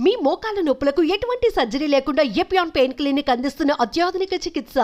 మీ మోకాల నొప్పులకు ఎటువంటి సర్జరీ లేకుండా ఎపియాన్ పెయిన్ క్లినిక్ అందిస్తున్న అత్యాధునిక చికిత్స.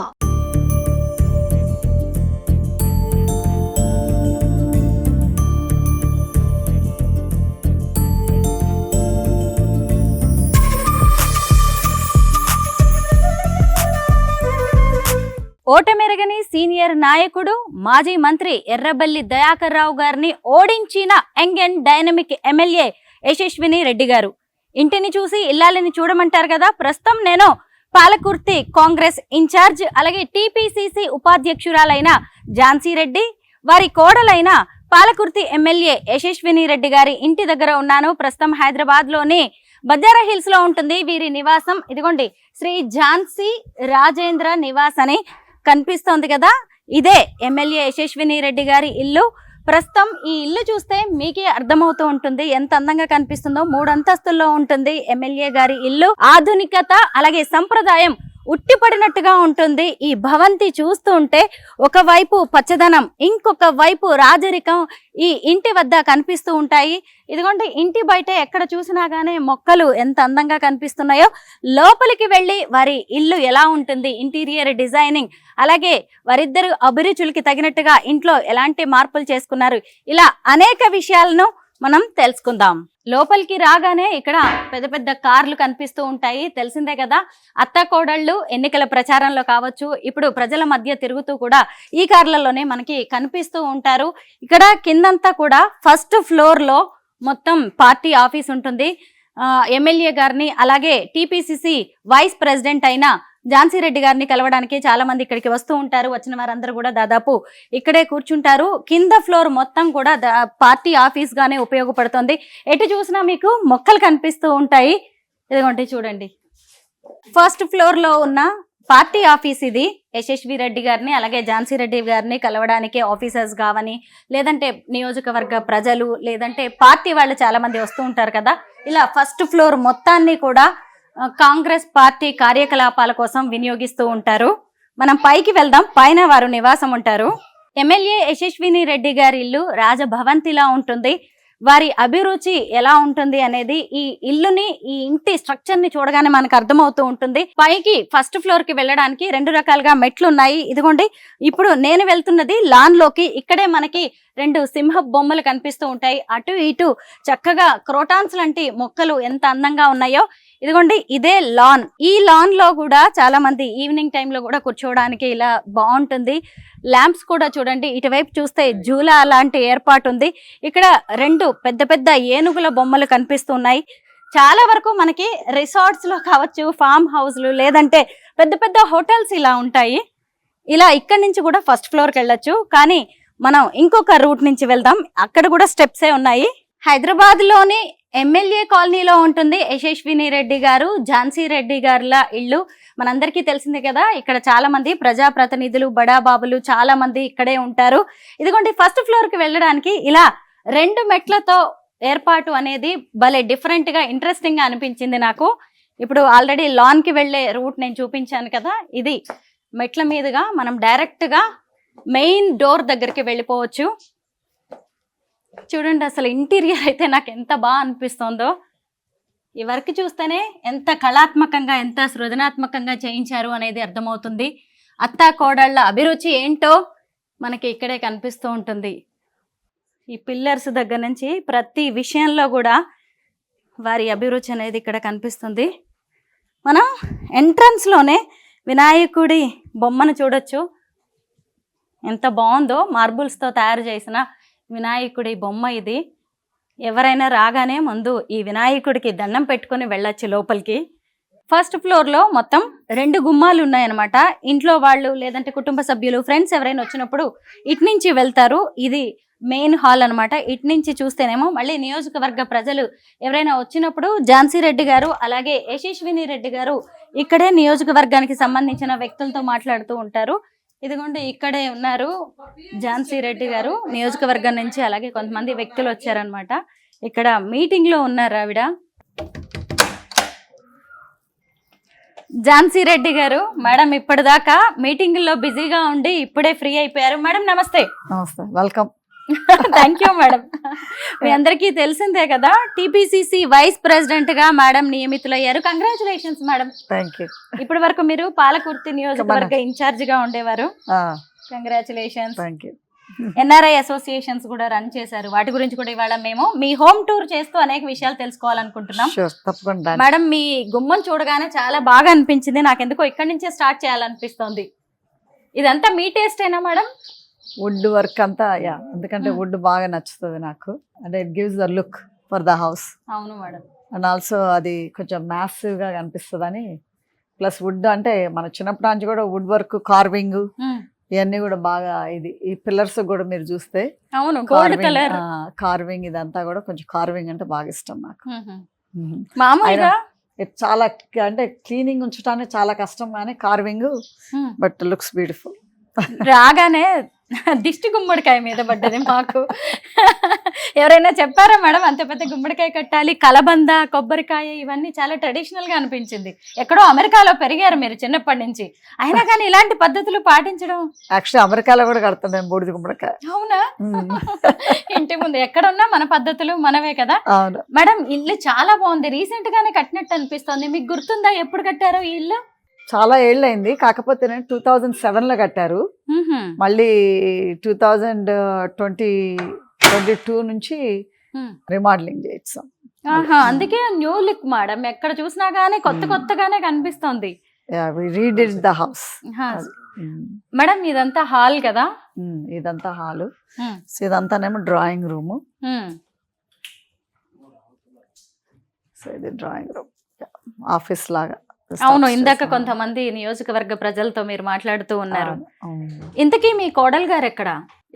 ఓటమెరగని సీనియర్ నాయకుడు మాజీ మంత్రి ఎర్రబెల్లి దయాకర్ రావు గారిని ఓడించిన యంగ్ అండ్ డైనమిక్ ఎమ్మెల్యే యశస్విని రెడ్డి గారు. ఇంటిని చూసి ఇల్లాలని చూడమంటారు కదా. ప్రస్తుతం నేను పాలకుర్తి కాంగ్రెస్ ఇన్ఛార్జ్ అలాగే టీపీసీసీ ఉపాధ్యక్షురాలైన ఝాన్సీ రెడ్డి, వారి కోడలైన పాలకుర్తి ఎమ్మెల్యే యశస్విని రెడ్డి గారి ఇంటి దగ్గర ఉన్నాను. ప్రస్తుతం హైదరాబాద్ లోని బంజారా హిల్స్ లో ఉంటుంది వీరి నివాసం. ఇదిగోండి, శ్రీ ఝాన్సీ రాజేంద్ర నివాస్ అని కనిపిస్తోంది కదా, ఇదే ఎమ్మెల్యే యశస్విని రెడ్డి గారి ఇల్లు. ప్రస్తుతం ఈ ఇల్లు చూస్తే మీకే అర్థమవుతూ ఉంటుంది ఎంత అందంగా కనిపిస్తుందో. 3 అంతస్తుల్లో ఉంటుంది ఎమ్మెల్యే గారి ఇల్లు. ఆధునికత అలాగే సంప్రదాయం ఉట్టిపడినట్టుగా ఉంటుంది. ఈ భవంతి చూస్తూ ఉంటే ఒకవైపు పచ్చదనం, ఇంకొక వైపు రాజరికం ఈ ఇంటి వద్ద కనిపిస్తూ ఉంటాయి. ఇదిగోండి, ఇంటి బయట ఎక్కడ చూసినా గానీ మొక్కలు ఎంత అందంగా కనిపిస్తున్నాయో. లోపలికి వెళ్ళి వారి ఇల్లు ఎలా ఉంటుంది, ఇంటీరియర్ డిజైనింగ్ అలాగే వారిద్దరు అభిరుచులకి తగినట్టుగా ఇంట్లో ఎలాంటి మార్పులు చేసుకున్నారు, ఇలా అనేక విషయాలను మనం తెలుసుకుందాం. లోపలికి రాగానే ఇక్కడ పెద్ద పెద్ద కార్లు కనిపిస్తూ ఉంటాయి. తెలిసిందే కదా, అత్త కోడళ్ళు ఎన్నికల ప్రచారంలో కావచ్చు, ఇప్పుడు ప్రజల మధ్య తిరుగుతూ కూడా ఈ కార్లలోనే మనకి కనిపిస్తూ ఉంటారు. ఇక్కడ కిందంతా కూడా ఫస్ట్ ఫ్లోర్ లో మొత్తం పార్టీ ఆఫీస్ ఉంటుంది. ఎమ్మెల్యే గారిని అలాగే టీపీసీసీ వైస్ ప్రెసిడెంట్ అయిన ఝాన్సీ రెడ్డి గారిని కలవడానికి చాలా మంది ఇక్కడికి వస్తూ ఉంటారు. వచ్చిన వారందరూ కూడా దాదాపు ఇక్కడే కూర్చుంటారు. కింద ఫ్లోర్ మొత్తం కూడా పార్టీ ఆఫీస్ గానే ఉపయోగపడుతుంది. ఎటు చూసినా మీకు మొక్కలు కనిపిస్తూ ఉంటాయి. ఇదిగోండి చూడండి, ఫస్ట్ ఫ్లోర్ లో ఉన్న పార్టీ ఆఫీస్ ఇది. యశస్వి రెడ్డి గారిని అలాగే ఝాన్సీ రెడ్డి గారిని కలవడానికి ఆఫీసర్స్ కావని, లేదంటే నియోజకవర్గ ప్రజలు, లేదంటే పార్టీ వాళ్ళు చాలా మంది వస్తూ ఉంటారు కదా. ఇలా ఫస్ట్ ఫ్లోర్ మొత్తాన్ని కూడా కాంగ్రెస్ పార్టీ కార్యకలాపాల కోసం వినియోగిస్తూ ఉంటారు. మనం పైకి వెళ్దాం, పైన వారు నివాసం ఉంటారు. ఎమ్మెల్యే యశస్విని రెడ్డి గారి ఇల్లు రాజభవంతిలా ఉంటుంది. వారి అభిరుచి ఎలా ఉంటుంది అనేది ఈ ఇల్లుని, ఈ ఇంటి స్ట్రక్చర్ ని చూడగానే మనకు అర్థమవుతూ ఉంటుంది. పైకి ఫస్ట్ ఫ్లోర్ కి వెళ్ళడానికి 2 రకాలుగా మెట్లు ఉన్నాయి. ఇదిగోండి, ఇప్పుడు నేను వెళ్తున్నది లాన్ లోకి. ఇక్కడే మనకి 2 సింహ బొమ్మలు కనిపిస్తూ ఉంటాయి. అటు ఇటు చక్కగా క్రోటాన్స్ లాంటి మొక్కలు ఎంత అందంగా ఉన్నాయో. ఇదిగోండి, ఇదే లాన్. ఈ లాన్ లో కూడా చాలా మంది ఈవినింగ్ టైంలో కూడా కూర్చోవడానికి ఇలా బాగుంటుంది. ల్యాంప్స్ కూడా చూడండి, ఇటువైపు చూస్తే జూలా లాంటి ఏర్పాటు ఉంది. ఇక్కడ 2 పెద్ద పెద్ద ఏనుగుల బొమ్మలు కనిపిస్తున్నాయి. చాలా వరకు మనకి రిసార్ట్స్ లో కావచ్చు, ఫామ్ హౌస్లు, లేదంటే పెద్ద పెద్ద హోటల్స్ ఇలా ఉంటాయి. ఇలా ఇక్కడి నుంచి కూడా ఫస్ట్ ఫ్లోర్కి వెళ్ళొచ్చు. కానీ మనం ఇంకొక రూట్ నుంచి వెళ్దాం, అక్కడ కూడా స్టెప్సే ఉన్నాయి. హైదరాబాద్ లోని ఎమ్మెల్యే కాలనీలో ఉంటుంది యశస్విని రెడ్డి గారు, ఝాన్సీ రెడ్డి గారుల ఇల్లు. మనందరికీ తెలిసిందే కదా, ఇక్కడ చాలా మంది ప్రజాప్రతినిధులు, బడాబాబులు చాలా మంది ఇక్కడే ఉంటారు. ఇదిగోండి, ఫస్ట్ ఫ్లోర్ కి వెళ్ళడానికి ఇలా 2 మెట్లతో ఏర్పాటు అనేది భలే డిఫరెంట్ గా, ఇంట్రెస్టింగ్ గా అనిపించింది నాకు. ఇప్పుడు ఆల్రెడీ లాన్ కి వెళ్లే రూట్ నేను చూపించాను కదా, ఇది మెట్ల మీదుగా మనం డైరెక్ట్ గా మెయిన్ డోర్ దగ్గరికి వెళ్ళిపోవచ్చు. చూడండి, అసలు ఇంటీరియర్ అయితే నాకు ఎంత బాగా అనిపిస్తుందో. ఈ వర్క్ చూస్తేనే ఎంత కళాత్మకంగా, ఎంత సృజనాత్మకంగా చేయించారు అనేది అర్థమవుతుంది. అత్తా కోడళ్ళ అభిరుచి ఏంటో మనకి ఇక్కడే కనిపిస్తూ ఉంటుంది. ఈ పిల్లర్స్ దగ్గర నుంచి ప్రతి విషయంలో కూడా వారి అభిరుచి అనేది ఇక్కడ కనిపిస్తుంది. మనం ఎంట్రన్స్లోనే వినాయకుడి బొమ్మను చూడొచ్చు. ఎంత బాగుందో, మార్బుల్స్తో తయారు చేసిన వినాయకుడి బొమ్మ ఇది. ఎవరైనా రాగానే ముందు ఈ వినాయకుడికి దండం పెట్టుకుని వెళ్ళొచ్చు లోపలికి. ఫస్ట్ ఫ్లోర్లో మొత్తం 2 గుమ్మాలు ఉన్నాయన్నమాట. ఇంట్లో వాళ్ళు, లేదంటే కుటుంబ సభ్యులు, ఫ్రెండ్స్ ఎవరైనా వచ్చినప్పుడు ఇటు నుంచి వెళ్తారు. ఇది మెయిన్ హాల్ అనమాట. ఇటు నుంచి చూస్తేనేమో మళ్ళీ నియోజకవర్గ ప్రజలు ఎవరైనా వచ్చినప్పుడు ఝాన్సీ రెడ్డి గారు అలాగే యశస్విని రెడ్డి గారు ఇక్కడే నియోజకవర్గానికి సంబంధించిన వ్యక్తులతో మాట్లాడుతూ ఉంటారు. ఇదిగోండి, ఇక్కడే ఉన్నారు ఝాన్సీ రెడ్డి గారు నియోజకవర్గం నుంచి. అలాగే కొంతమంది వ్యక్తులు వచ్చారనమాట. ఇక్కడ మీటింగ్ లో ఉన్నారు ఆవిడ. ఝాన్సీ రెడ్డి గారు, మేడం ఇప్పటిదాకా మీటింగ్ లో బిజీగా ఉండి ఇప్పుడే ఫ్రీ అయిపోయారు. మేడం నమస్తే. నమస్తే, వెల్కమ్. Thank you madam. మీ అందరికీ తెలిసిందే కదా, టీపీసీసీ వైస్ ప్రెసిడెంట్ గా మేడం నియమితులయ్యారు. Congratulations madam. Thank you. ఇప్పటి వరకు మీరు పాలకుర్తి నియోజకవర్గ ఇన్ఛార్జ్ గా ఉండేవారు. Congratulations. Thank you. NRI associations కూడా రన్ చేశారు. వాటి గురించి కూడా ఇవాళ మేము మీ హోమ్ టూర్ చేస్తూ అనేక విషయాలు తెలుసుకోవాలనుకుంటున్నాం. తప్పకుండా మేడం, మీ గుమ్మం చూడగానే చాలా బాగా అనిపించింది. నాకెందుకో ఇక్కడి నుంచే స్టార్ట్ చేయాలనిపిస్తుంది. ఇదంతా మీ టేస్టేనా మేడం? వుడ్ వర్క్ అంతా ఎందుకంటే వుడ్ బాగా నచ్చుతుంది నాకు. అంటే it gives the look for the house. అవును మేడం. అండ్ ఆల్సో అది కొంచెం మ్యాసివ్ గా కనిపిస్తుంది అని. ప్లస్ వుడ్ అంటే మన చిన్నప్పటి నుంచి కూడా వుడ్ వర్క్, కార్వింగ్ ఇవన్నీ కూడా బాగా ఈ పిల్లర్స్ కూడా మీరు చూస్తే అవును, గోల్డ్ కలర్ కార్వింగ్, ఇదంతా కూడా కొంచెం కార్వింగ్ అంటే బాగా ఇష్టం నాకు. మామూలుగా చాలా అంటే క్లీనింగ్ ఉంచడానికి చాలా కష్టం, కానీ కార్వింగ్ బట్ లుక్స్ బ్యూటిఫుల్. రాగానే దిష్టి గుమ్మడికాయ మీద పడ్డది మాకు. ఎవరైనా చెప్పారా మేడం అంత పెద్ద గుమ్మడికాయ కట్టాలి, కలబంద, కొబ్బరికాయ, ఇవన్నీ చాలా ట్రెడిషనల్ గా అనిపించింది. ఎక్కడో అమెరికాలో పెరిగారు మీరు చిన్నప్పటి నుంచి, అయినా కానీ ఇలాంటి పద్ధతులు పాటించడం. యాక్చువల్లీ అమెరికాలో కూడా కడతాను నేను బూడిద గుమ్మడికాయ. అవునా? ఇంటి ముందు ఎక్కడున్నా మన పద్ధతులు మనవే కదా. అవును మేడం, ఇల్లు చాలా బాగుంది. రీసెంట్ గానే కట్టినట్టు అనిపిస్తుంది. మీకు గుర్తుందా ఎప్పుడు కట్టారో ఈ ఇల్లు? చాలా ఏళ్ళైంది, కాకపోతే 2007 లో కట్టారు. మళ్ళీ 2022 నుంచి రిమోడలింగ్ చేయించాం. అందుకే న్యూ లుక్ మేడం. ఎక్కడ చూసినా గానీ కొత్తగానే కనిపిస్తుంది. Redid the house. మేడం, ఇదంతా హాల్ కదా? ఇదంతా హాలు. ఇదంతానేమో డ్రాయింగ్ రూమ్. సో ఇది డ్రాయింగ్ రూమ్, ఆఫీస్ లాగా. అవును, ఇందాక కొంతమంది నియోజకవర్గ ప్రజలతో మీరు మాట్లాడుతూ ఉన్నారు. ఇంతకీ మీ కోడలు గారు ఎక్కడ?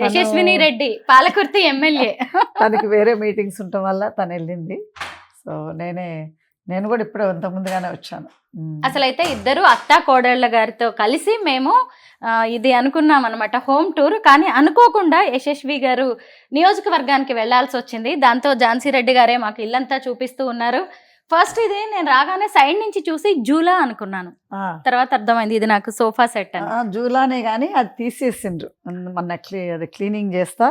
యశస్విని రెడ్డి, పాలకుర్తి ఎమ్మెల్యే. తనకి వేరే మీటింగ్స్ ఉండటం వల్ల తను వెళ్ళింది. సో నేను కూడా ఇప్పుడు ఇంత ముందుగానే వచ్చాను. అసలైతే ఇద్దరు అత్తా కోడళ్ళ గారితో కలిసి మేము ఇది అనుకున్నాం అనమాట, హోమ్ టూర్. కానీ అనుకోకుండా యశస్వి గారు నియోజకవర్గానికి వెళ్లాల్సి వచ్చింది. దాంతో ఝాన్సీ రెడ్డి గారే మాకు ఇల్లంతా చూపిస్తూ ఉన్నారు. ఫస్ట్ ఇది నేను రాగానే సైడ్ నుంచి చూసి జూలా అనుకున్నాను, తర్వాత అర్థమైంది ఇది నాకు సోఫా సెట్ అని. జూలానే కానీ అది తీసేసిండ్రు మొన్న. అది క్లీనింగ్ చేస్తా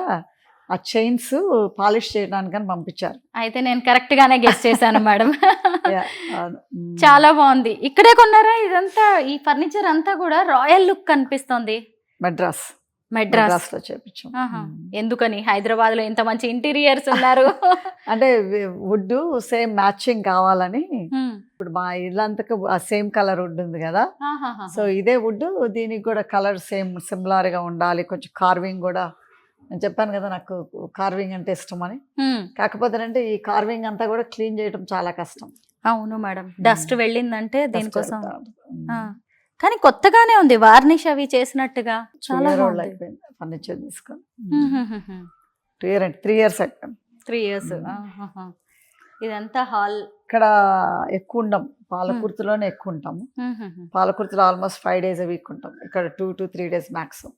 ఆ చైన్స్ పాలిష్ చేయడానికని పంపించారు. అయితే నేను కరెక్ట్ గానే గెస్ చేశాను మేడం. చాలా బాగుంది. ఇక్కడే కొన్నారా ఇదంతా? ఈ ఫర్నిచర్ అంతా కూడా రాయల్ లుక్ కనిపిస్తుంది. మెడ్రాస్ లో చేపించాం. ఎందుకని? హైదరాబాద్ లో ఇంత మంచి ఇంటీరియర్స్ ఉన్నారు. అంటే వుడ్ సేమ్ మ్యాచింగ్ కావాలని. ఇప్పుడు మా ఇల్లంతకు సేమ్ కలర్ వుడ్ ఉంది కదా, సో ఇదే వుడ్ దీనికి కూడా కలర్ సేమ్ సిమిలర్ గా ఉండాలి. కొంచెం కార్వింగ్ కూడా, నేను చెప్పాను కదా నాకు కార్వింగ్ అంటే ఇష్టం అని. కాకపోతే అంటే ఈ కార్వింగ్ అంతా కూడా క్లీన్ చేయడం చాలా కష్టం. అవును మేడం, డస్ట్ వెళ్ళిందంటే దీనికోసం. కానీ కొత్తగానే ఉంది, వార్నిష్ అవి చేసినట్టుగా. చాలా అయిపోయింది ఫర్నిచర్ తీసుకొని. 3 years అయిపోయింది. 3 years. ఇదంతా హాల్. ఇక్కడ ఎక్కువ ఉండం, పాలకుర్తిలోనే ఎక్కువ ఉంటాము. పాలకుర్తిలో ఆల్మోస్ట్ 5 days a week ఉంటాం. ఇక్కడ 2 to 3 days మ్యాక్సిమం.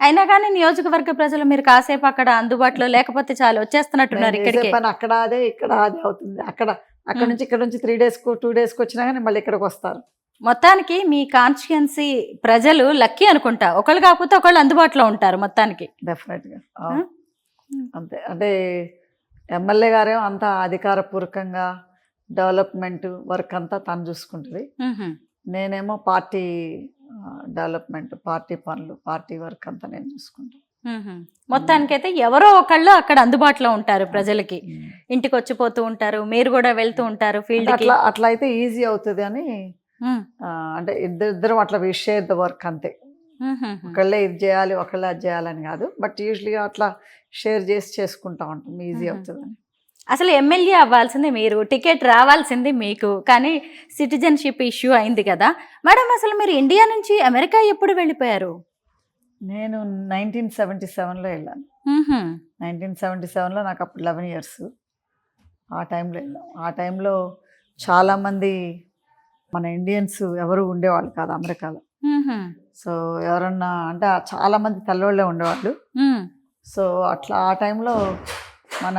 అయినా కానీ నియోజకవర్గ ప్రజలు మీరు కాసేపు అక్కడ అందుబాటులో లేకపోతే చాలా వచ్చేస్తున్నట్టున్నారు ఇక్కడికి. అక్కడ అదే ఇక్కడ అదే అవుతుంది. అక్కడ నుంచి ఇక్కడ నుంచి 3 days 2 days వచ్చినా కానీ మళ్ళీ ఇక్కడికి వస్తారు. మొత్తానికి మీ కాన్స్టిట్యుయెన్సీ ప్రజలు లక్కీ అనుకుంటా, ఒకళ్ళు కాకపోతే ఒకళ్ళు అందుబాటులో ఉంటారు మొత్తానికి. డెఫినెట్ గా అంతే. అంటే ఎమ్మెల్యే గారేమో అంతా అధికారపూర్వకంగా డెవలప్మెంట్ వర్క్ అంతా తను చూసుకుంటుంది. నేనేమో పార్టీ డెవలప్మెంట్, పార్టీ పనులు, పార్టీ వర్క్ అంతా నేను చూసుకుంటాను. మొత్తానికైతే ఎవరో ఒకళ్ళు అక్కడ అందుబాటులో ఉంటారు ప్రజలకి. ఇంటికి వచ్చిపోతూ ఉంటారు, మీరు కూడా వెళ్తూ ఉంటారు ఫీల్డ్. అట్లా అయితే ఈజీ అవుతుంది అని. అంటే ఇద్దరు అట్లా వి షేర్ ద వర్క్ అంతే. ఒకళ్ళే ఇది చేయాలి, ఒకళ్ళే అది చేయాలని కాదు, బట్ యూజువల్గా అట్లా షేర్ చేసి చేసుకుంటా ఉంటాం, ఈజీ అవుతుందని. అసలు ఎమ్మెల్యే అవ్వాల్సింది మీరు, టికెట్ రావాల్సింది మీకు, కానీ సిటిజన్షిప్ ఇష్యూ అయింది కదా మేడం. అసలు మీరు ఇండియా నుంచి అమెరికా ఎప్పుడు వెళ్ళిపోయారు? నేను 1977లో వెళ్ళాను. 1977లో నాకు అప్పుడు 11 years. ఆ టైంలో వెళ్ళాం. ఆ టైంలో చాలామంది మన ఇండియన్స్ ఎవరు ఉండేవాళ్ళు కాదు అమెరికాలో. సో ఎవరన్నా అంటే చాలామంది తెల్లవాళ్ళే ఉండేవాళ్ళు. సో అట్లా ఆ టైంలో మన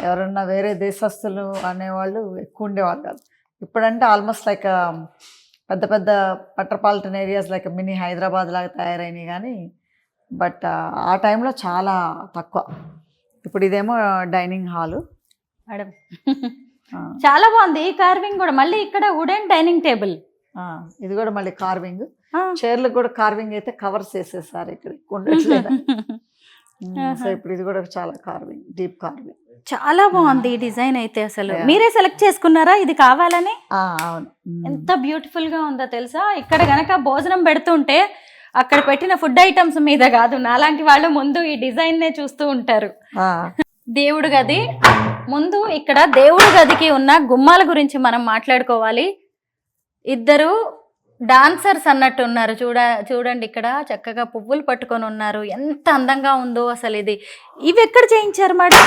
ఎవరన్నా వేరే దేశస్తులు అనేవాళ్ళు ఎక్కువ ఉండేవాళ్ళు కాదు. ఇప్పుడంటే ఆల్మోస్ట్ లైక్ పెద్ద పెద్ద metropolitan areas like mini Hyderabad లాగా తయారైనాయి. కానీ బట్ ఆ టైంలో చాలా తక్కువ. ఇప్పుడు ఇదేమో డైనింగ్ హాలు. మేడం చాలా బాగుంది ఈ కార్వింగ్ కూడా. మళ్ళీ ఇక్కడ వుడెన్ డైనింగ్ టేబుల్. ఇది కూడా మళ్ళీ కార్వింగ్. చైర్లకు కూడా కార్వింగ్ అయితే కవర్స్ వేసేసారు ఇక్కడ ఉండట్లేదు. సో ఇప్పుడు ఇది కూడా చాలా కార్వింగ్, డీప్ కార్వింగ్. చాలా బాగుంది ఈ డిజైన్ అయితే. అసలు మీరే సెలెక్ట్ చేసుకున్నారా ఇది కావాలని? అవును. ఎంత బ్యూటిఫుల్ గా ఉందో తెలుసా. ఇక్కడ గనక భోజనం పెడుతుంటే అక్కడ పెట్టిన ఫుడ్ ఐటమ్స్ మీద కాదు, నాలాంటి వాళ్ళు ముందు ఈ డిజైన్ నే చూస్తూ ఉంటారు. దేవుడు గది ముందు, ఇక్కడ దేవుడు గదికి ఉన్న గుమ్మాల గురించి మనం మాట్లాడుకోవాలి. ఇద్దరు డాన్సర్స్ అన్నట్టు ఉన్నారు. చూడండి ఇక్కడ చక్కగా పువ్వులు పట్టుకొని ఉన్నారు. ఎంత అందంగా ఉందో అసలు. ఇవి ఎక్కడ చేయించారు మేడం?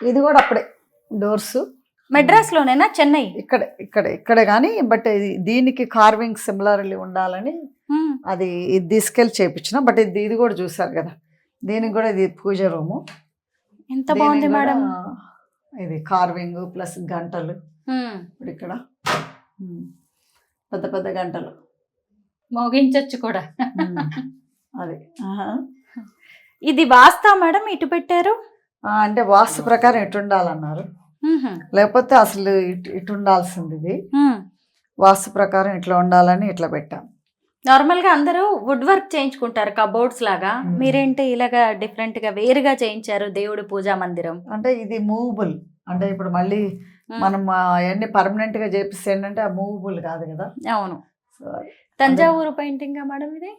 ఇది కూడా అప్పుడే డోర్స్ మెడ్రాస్ లోనేనా, చెన్నై? ఇక్కడే కానీ బట్ దీనికి కార్వింగ్ సిమిలర్లీ ఉండాలని అది ఇది తీసుకెళ్ళి చేయించిన. బట్ ఇది కూడా చూసారు కదా, దీనికి కూడా ఇది పూజ రూము. ఎంత బాగుంది మేడం. ఇది కార్వింగ్ ప్లస్ గంటలు. ఇప్పుడు ఇక్కడ పెద్ద పెద్ద గంటలు మోగించచ్చు కూడా. అది ఇది వాస్తా మేడం ఇటు పెట్టారు? అంటే వాస్తు ప్రకారం ఇటు ఉండాలన్నారు, లేకపోతే అసలు ఇటు ఉండాల్సింది. ఇది వాస్తు ప్రకారం ఇట్లా ఉండాలని ఇట్లా పెట్టాం. నార్మల్ గా అందరూ వుడ్ వర్క్ చేయించుకుంటారు కబోర్డ్స్ లాగా, మీరేంటి ఇలాగా డిఫరెంట్ గా వేరుగా చేయించారు దేవుడి పూజా మందిరం? అంటే ఇది మూవబుల్. అంటే ఇప్పుడు మళ్ళీ మనం అవన్నీ పర్మనెంట్ గా చేపిస్తే ఏంటంటే ఆ మూవబుల్ కాదు కదా. అవును. తంజావూరు పెయింటింగ్ మేడం ఇది?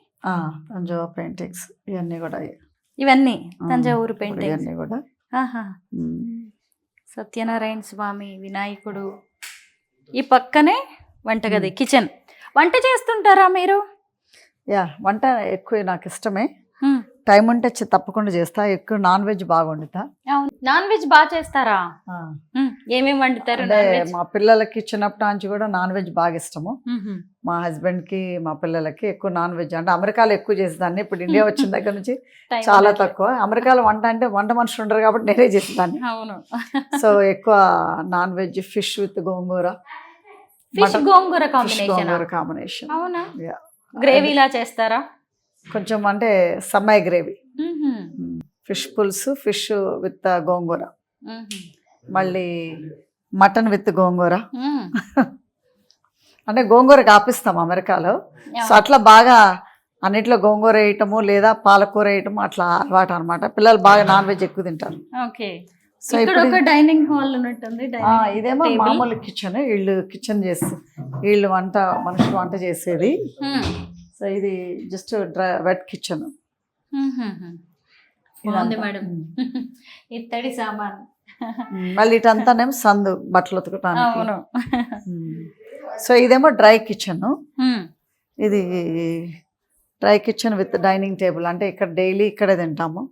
తంజావూరు పెయింటింగ్స్ ఇవన్నీ కూడా. ఇవన్నీ తంజావూరు పెయింటింగ్స్ ఇవన్నీ కూడా. సత్యనారాయణ స్వామి, వినాయకుడు. ఈ పక్కనే వంటగది, కిచెన్. వంట చేస్తుంటారా మీరు? వంట ఎక్కువ నాకు ఇష్టమే. టైం ఉంటే తప్పకుండా చేస్తా. ఎక్కువ నాన్ వెజ్ బాగా వండుతా. నాన్ వెజ్ బాగా చేస్తారా? ఏమేమి వండుతారు? మా పిల్లలకి చిన్నప్పటి నుంచి కూడా నాన్ వెజ్ బాగా ఇష్టము. మా హస్బెండ్ కి మా పిల్లలకి ఎక్కువ నాన్ వెజ్. అంటే అమెరికాలో ఎక్కువ చేసేదాన్ని, ఇప్పుడు ఇండియా వచ్చిన దగ్గర నుంచి చాలా తక్కువ. అమెరికాలో వంట అంటే వంట మనుషులు ఉండరు కాబట్టి నేనే చేసేదాన్ని. సో ఎక్కువ non veg, fish with gongura. Gongura combination. అవునా? గ్రేవీలా చేస్తారా? కొంచెం అంటే సమ్మాయి గ్రేవీ. ఫిష్ పులుసు, ఫిష్ విత్ గోంగూర, మళ్ళీ మటన్ విత్ గోంగూర. అంటే గోంగూర కాపిస్తాం అమెరికాలో. సో అట్లా బాగా అన్నిట్లో గోంగూర వేయటము లేదా పాలకూర వేయటము అట్లా అలవాటు అనమాట. పిల్లలు బాగా నాన్ వెజ్ ఎక్కువ తింటారు. సో ఇక్కడ డైనింగ్ హాల్ ఉన్నట్టుంది. ఇదేమో మామూలు కిచెన్. వీళ్ళు కిచెన్ చేసి వీళ్ళు మనుషులు వంట చేసేది. సో ఇది జస్ట్ వెట్ కిచెన్. ఇత్తడి సామాన్. మళ్ళీ ఇటంతానేమో సందు బట్టలు ఉతకడానికి. సో ఇదేమో డ్రై కిచెన్. ఇది dry kitchen with dining table. అంటే ఇక్కడ డైలీ ఇక్కడే తింటాము.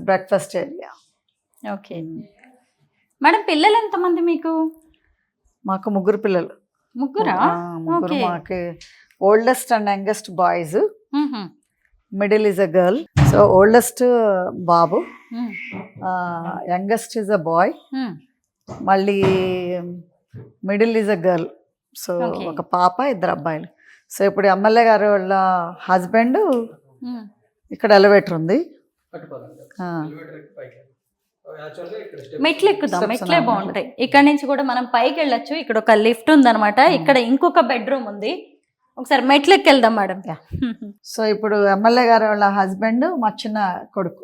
Breakfast area. Okay madam. పిల్లలు ఎంతమంది మీకు? మాకు 3 పిల్లలు. ముగ్గురు. మాకు oldest and youngest boys, middle is a girl. So oldest బాబు, యంగెస్ట్ ఈజ్ అ బాయ్, మళ్ళీ middle is a girl. So ఒక పాప, 2 అబ్బాయిలు. సో ఇప్పుడు ఎమ్మెల్యే గారు వాళ్ళ హస్బెండ్ ఇక్కడ ఎలివేటర్ ఉంది. మెట్లు ఎక్కుదాం. మెట్లే బాగుంటాయి. ఇక్కడ నుంచి కూడా మనం పైకి వెళ్ళొచ్చు. ఇక్కడ ఒక లిఫ్ట్ ఉందన్నమాట. ఇక్కడ ఇంకొక బెడ్రూమ్ ఉంది. ఒకసారి మెట్లు ఎక్కి వెళ్దాం మేడం. సో ఇప్పుడు ఎమ్మెల్యే గారు వాళ్ళ హస్బెండ్ మా చిన్న కొడుకు.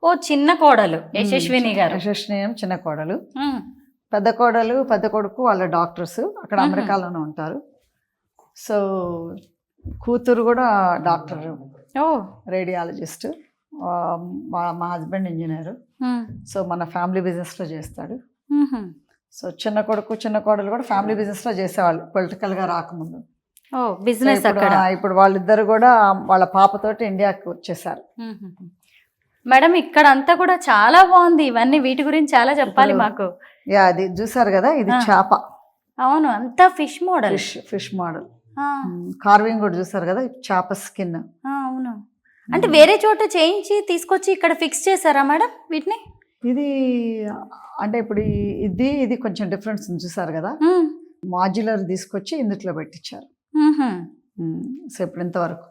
ఓ చిన్న కోడలు యశస్విని గారు. యశస్విని చిన్న కోడలు. పెద్ద కోడలు పెద్ద కొడుకు వాళ్ళ డాక్టర్స్ అక్కడ అమెరికాలోనే ఉంటారు. సో కూతురు కూడా డాక్టర్, రేడియాలజిస్ట్. మా హస్బెండ్ ఇంజనీర్. సో మన ఫ్యామిలీ బిజినెస్ లో చేస్తాడు. సో చిన్న కొడుకు చిన్న కోడలు కూడా ఫ్యామిలీ బిజినెస్ లో చేసేవాళ్ళు పొలిటికల్ గా రాకముందు. బిజినెస్ ఇప్పుడు వాళ్ళిద్దరు కూడా వాళ్ళ పాపతోటి ఇండియాకి వచ్చేసారు. మేడం ఇక్కడ అంతా కూడా చాలా బాగుంది. ఇవన్నీ వీటి గురించి చాలా చెప్పాలి మాకు. అది చూసారు కదా, ఇది చేప. అవును, అంతా fish model. Fish model. Carving కూడా చూసారు కదా, చేప స్కిన్. అవును. అంటే వేరే చోట చేయించి తీసుకొచ్చి ఇక్కడ ఫిక్స్ చేశారా మేడం వీటిని? ఇది అంటే ఇప్పుడు ఇది కొంచెం డిఫరెన్స్ చూసారు కదా, మాడ్యులర్ తీసుకొచ్చి ఇందులో పెట్టించారు. సో ఇప్పుడు ఇంతవరకు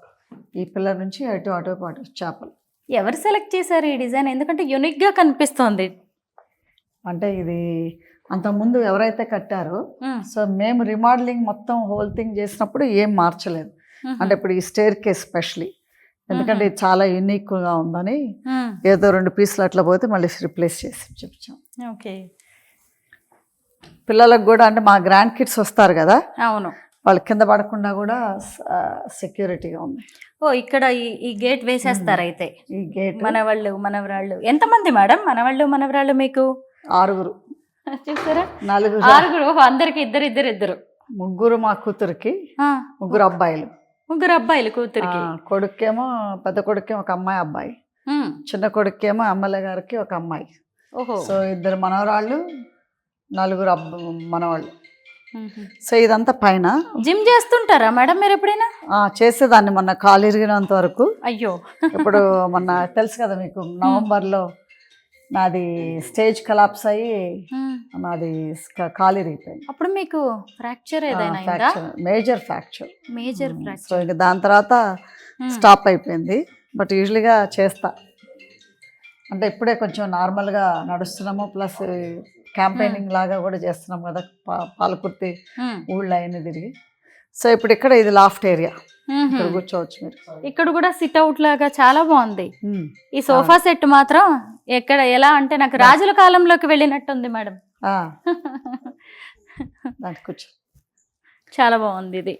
ఈ పిల్లర్ నుంచి అటు పాటు చేపలు. ఎవరు సెలెక్ట్ చేశారు ఈ డిజైన్? ఎందుకంటే యూనిక్ గా కనిపిస్తోంది. అంటే ఇది అంతకుముందు ఎవరైతే కట్టారో, సో మేము రిమోడలింగ్ మొత్తం హోల్ థింగ్ చేసినప్పుడు ఏం మార్చలేదు. అంటే ఇప్పుడు ఈ స్టేర్ కేస్ స్పెషలీ, ఎందుకంటే ఇది చాలా యూనిక్గా ఉందని ఏదో 2 పీసులు అట్లా పోతే మళ్ళీ రిప్లేస్ చేసి చెప్తాం. ఓకే. పిల్లలకు కూడా అంటే మా గ్రాండ్ కిడ్స్ వస్తారు కదా, అవును, వాళ్ళు కింద పడకుండా కూడా సెక్యూరిటీగా ఉంది. ఓ ఇక్కడ ఈ గేట్ వేసేస్తారు అయితే. ఈ గేట్ మనవాళ్ళు మనవరాళ్ళు ఎంతమంది మేడం? మనవాళ్ళు మనవరాళ్ళు మీకు 6 చూసారా? 4 6. అందరికి ఇద్దరు. 3 మా కూతురికి, 3 అబ్బాయిలు. 3 అబ్బాయిలు కూతురికి. కొడుకేమో పెద్ద కొడుకేమో ఒక అమ్మాయి అబ్బాయి, చిన్న కొడుకేమో ఎమ్మెల్యే గారికి ఒక అమ్మాయి. ఓహో. సో 2 మనవరాళ్ళు, 4 మనవాళ్ళు. సో ఇదంతా పైన. జిమ్ చేస్తుంటారా మేడం మీరు ఎప్పుడైనా? చేసేదాన్ని మొన్న కాలు ఇరిగినంత వరకు. అయ్యో. ఇప్పుడు మొన్న తెలుసు కదా మీకు, నవంబర్లో నాది స్టేజ్ కొలాప్స్ అయ్యి నాది కాలు ఇరిగిపోయింది. అప్పుడు మీకు ఫ్రాక్చర్ ఏదైనా? Major fracture. సో ఇంకా దాని తర్వాత స్టాప్ అయిపోయింది. బట్ యూజువల్గా చేస్తా, అంటే ఇప్పుడే కొంచెం నార్మల్గా నడుస్తున్నాము, ప్లస్ క్యాంపెయినింగ్ లాగా కూడా చేస్తున్నాం కదా, పాలకుర్తి ఊళ్ళో అయినా తిరిగి. సో ఇప్పుడు ఇక్కడ ఇది లాఫ్ట్ ఏరియా, ఇక్కడ కూర్చోవచ్చు మీరు. ఇక్కడ కూడా సిట్ అవుట్ లాగా చాలా బాగుంది. ఈ సోఫా సెట్ మాత్రం ఎక్కడ ఎలా అంటే నాకు రాజుల కాలంలోకి వెళ్ళినట్టుంది మేడం. దానికి కూర్చో, చాలా బాగుంది ఇది.